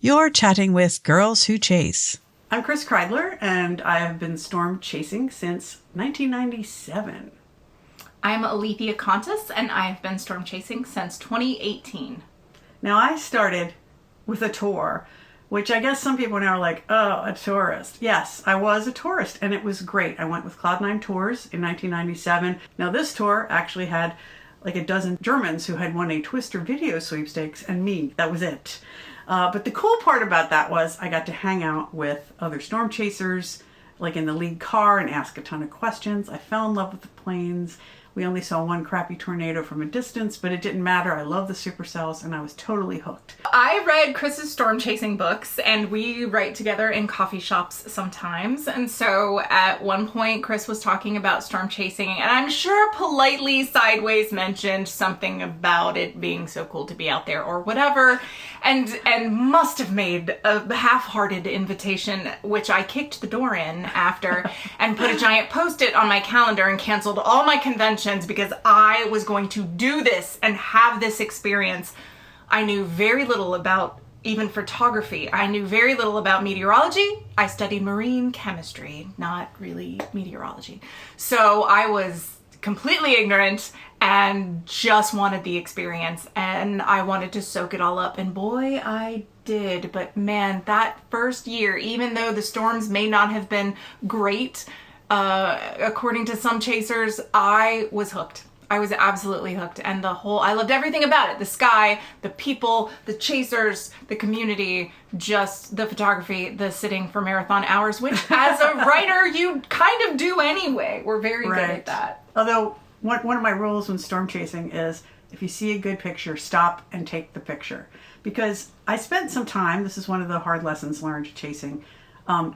You're chatting with Girls Who Chase. I'm Chris Kreidler, and I have been storm chasing since 1997. I'm Alethea, and I have been storm chasing since 2018. Now, I started with a tour, which I guess some people now are like, oh, a tourist. Yes, I was a tourist, and it was great. I went with Cloud9 Tours in 1997. Now, this tour actually had like a dozen Germans who had won a Twister video sweepstakes, and me. That was it. But the cool part about that was I got to hang out with other storm chasers, like in the lead car, and ask a ton of questions. I fell in love with the planes. We only saw one crappy tornado from a distance, but it didn't matter. I love the supercells, and I was totally hooked. I read Chris's storm chasing books, and we write together in coffee shops sometimes. And so at one point, Chris was talking about storm chasing, and I'm sure politely sideways mentioned something about it being so cool to be out there or whatever, and must have made a half-hearted invitation, which I kicked the door in after and put a giant Post-it on my calendar and canceled all my conventions because I was going to do this and have this experience. I knew very little about even photography. I knew very little about meteorology. I studied marine chemistry, not really meteorology. So I was completely ignorant and just wanted the experience, and I wanted to soak it all up, and boy, I did. But man, that first year, even though the storms may not have been great, according to some chasers, I was hooked. I was absolutely hooked. And I loved everything about it. The sky, the people, the chasers, the community, just the photography, the sitting for marathon hours, which as a writer, you kind of do anyway. We're very good at that. Although one of my rules when storm chasing is if you see a good picture, stop and take the picture. Because I spent some time, this is one of the hard lessons learned chasing,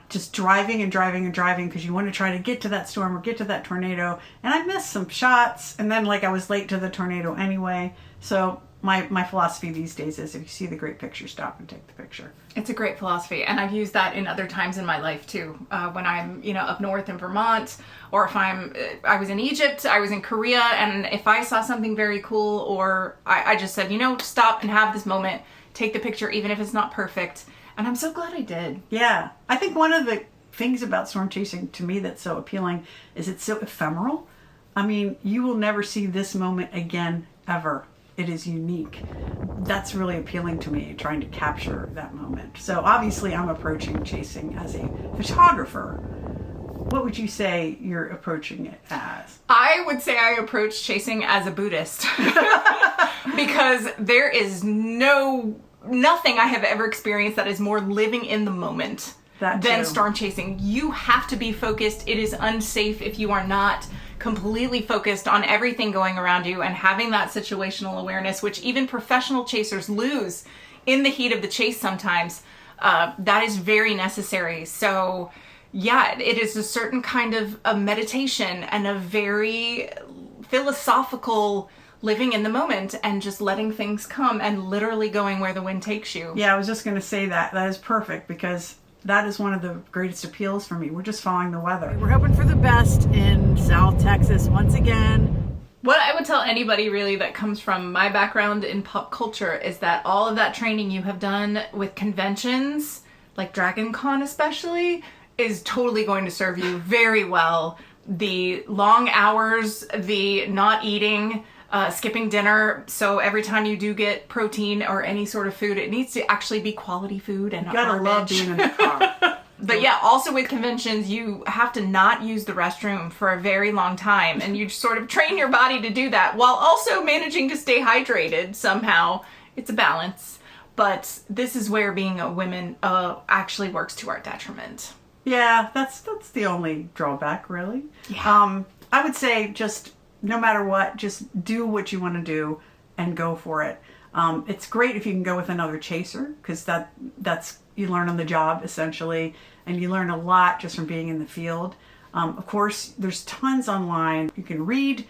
just driving and driving and driving because you want to try to get to that storm or get to that tornado. And I missed some shots, and then I was late to the tornado anyway. So my philosophy these days is if you see the great picture, stop and take the picture. It's a great philosophy, and I've used that in other times in my life too. When I'm up north in Vermont, or if I was in Egypt, I was in Korea, and if I saw something very cool, or I just said, stop and have this moment, take the picture even if it's not perfect. And I'm so glad I did. Yeah. I think one of the things about storm chasing to me that's so appealing is it's so ephemeral. I mean, you will never see this moment again, ever. It is unique. That's really appealing to me, trying to capture that moment. So obviously I'm approaching chasing as a photographer. What would you say you're approaching it as? I would say I approach chasing as a Buddhist. Because there is nothing I have ever experienced that is more living in the moment than storm chasing. You have to be focused. It is unsafe if you are not completely focused on everything going around you and having that situational awareness, which even professional chasers lose in the heat of the chase sometimes. That is very necessary. So yeah, it is a certain kind of a meditation and a very philosophical living in the moment and just letting things come and literally going where the wind takes you. Yeah, I was just going to say that. That is perfect because that is one of the greatest appeals for me. We're just following the weather. We're hoping for the best in South Texas once again. What I would tell anybody really that comes from my background in pop culture is that all of that training you have done with conventions, like Dragon Con especially, is totally going to serve you very well. The long hours, the not eating, skipping dinner, so every time you do get protein or any sort of food, it needs to actually be quality food and not garbage. Gotta love being in the car. But yeah, also with conventions, you have to not use the restroom for a very long time, and you sort of train your body to do that while also managing to stay hydrated somehow. It's a balance, but this is where being a woman actually works to our detriment. Yeah, that's the only drawback, really. Yeah. I would say just no matter what, just do what you want to do and go for it. It's great if you can go with another chaser because that's you learn on the job essentially, and you learn a lot just from being in the field. Of course, there's tons online. You can read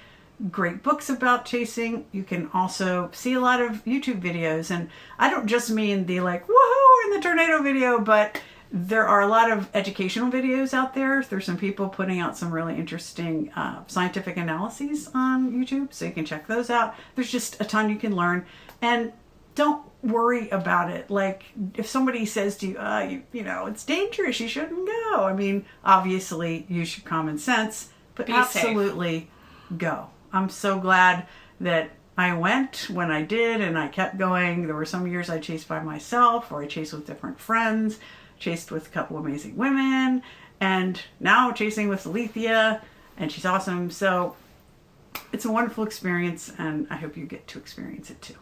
great books about chasing. You can also see a lot of YouTube videos, and I don't just mean the woohoo in the tornado video, but there are a lot of educational videos out there. There's some people putting out some really interesting scientific analyses on YouTube, so you can check those out. There's just a ton you can learn. And don't worry about it. Like if somebody says to you, you know, it's dangerous, you shouldn't go. I mean, obviously use your common sense, but Be absolutely go. I'm so glad that I went when I did, and I kept going. There were some years I chased by myself, or I chased with different friends, chased with a couple amazing women, and now chasing with Alethea, and she's awesome. So it's a wonderful experience, and I hope you get to experience it too.